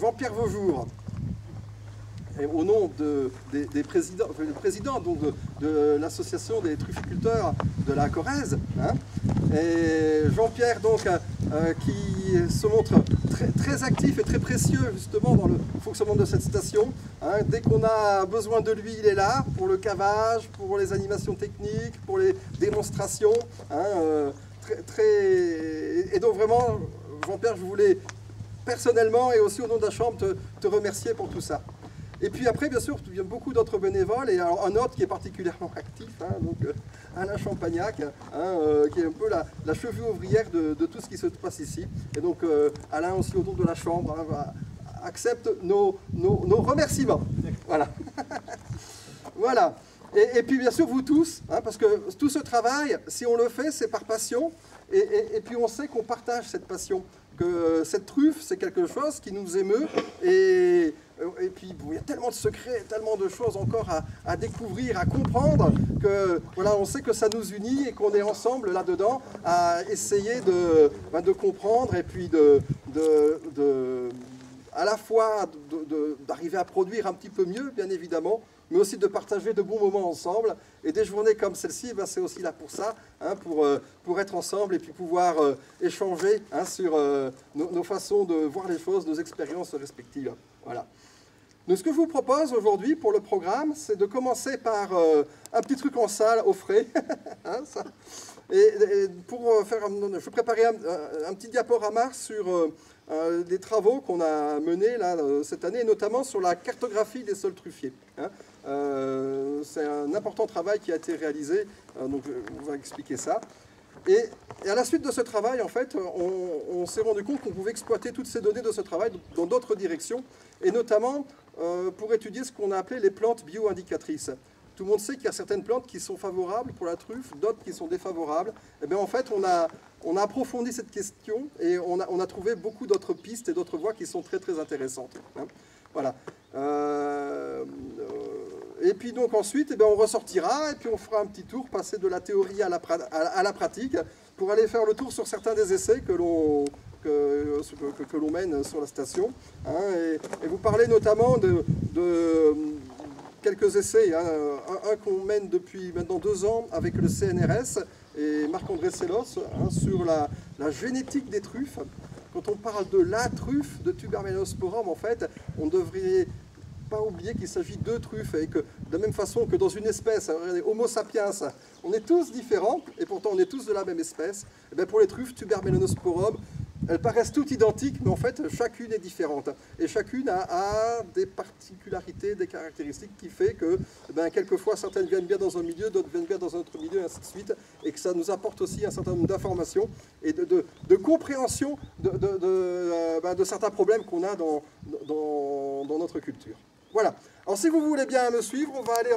Jean-Pierre Vaujour, et au nom des présidents, le président donc de l'association des trufficulteurs de la Corrèze, hein, et Jean-Pierre donc qui se montre très actif et très précieux justement dans le fonctionnement de cette station. Hein. Dès qu'on a besoin de lui, il est là pour le cavage, pour les animations techniques, pour les démonstrations. Hein, et donc vraiment, Jean-Pierre, je voulais personnellement et aussi au nom de la Chambre te remercier pour tout ça. Et puis après, bien sûr, il y a beaucoup d'autres bénévoles, et alors, un autre qui est particulièrement actif, hein, donc Alain Champagnac, hein, qui est un peu la cheville ouvrière de tout ce qui se passe ici. Et donc Alain aussi au nom de la Chambre hein, accepte nos remerciements. Voilà. Voilà. Et puis bien sûr vous tous, hein, parce que tout ce travail, si on le fait, c'est par passion, et puis on sait qu'on partage cette passion, que cette truffe, c'est quelque chose qui nous émeut, et puis bon, il y a tellement de secrets, tellement de choses encore à découvrir, à comprendre, que voilà, on sait que ça nous unit et qu'on est ensemble là-dedans à essayer de comprendre et puis à la fois d'arriver à produire un petit peu mieux, bien évidemment, mais aussi de partager de bons moments ensemble. Et des journées comme celle-ci, ben, c'est aussi là pour ça, hein, pour être ensemble et puis pouvoir échanger hein, sur nos façons de voir les choses, nos expériences respectives. Voilà. Donc ce que je vous propose aujourd'hui pour le programme, c'est de commencer par un petit truc en salle au frais. Hein, ça. Et pour faire, je vais préparer un petit diaporama sur des travaux qu'on a menés là, cette année, notamment sur la cartographie des sols truffiers. Hein. C'est un important travail qui a été réalisé, donc on va expliquer ça. Et à la suite de ce travail, en fait, on s'est rendu compte qu'on pouvait exploiter toutes ces données de ce travail dans d'autres directions, et notamment pour étudier ce qu'on a appelé les plantes bio-indicatrices. Tout le monde sait qu'il y a certaines plantes qui sont favorables pour la truffe, d'autres qui sont défavorables. Et bien en fait, on a approfondi cette question et on a trouvé beaucoup d'autres pistes et d'autres voies qui sont très très intéressantes. Hein. Voilà. Et puis donc ensuite, eh bien, on ressortira et puis on fera un petit tour, passer de la théorie à la pratique, pour aller faire le tour sur certains des essais que l'on mène sur la station. Hein, et vous parlez notamment de quelques essais, hein, un qu'on mène depuis maintenant 2 ans avec le CNRS et Marc-André Sellos hein, sur la génétique des truffes. Quand on parle de la truffe de Tubermelanosporum, en fait, on ne devrait pas oublier qu'il s'agit de truffes et que de la même façon que dans une espèce, Homo sapiens, on est tous différents et pourtant on est tous de la même espèce. Et bien pour les truffes Tubermelanosporum, elles paraissent toutes identiques, mais en fait, chacune est différente. Et chacune a des particularités, des caractéristiques qui fait que, ben, quelquefois, certaines viennent bien dans un milieu, d'autres viennent bien dans un autre milieu, et ainsi de suite. Et que ça nous apporte aussi un certain nombre d'informations et de compréhension de certains problèmes qu'on a dans notre culture. Voilà. Alors, si vous voulez bien me suivre, on va aller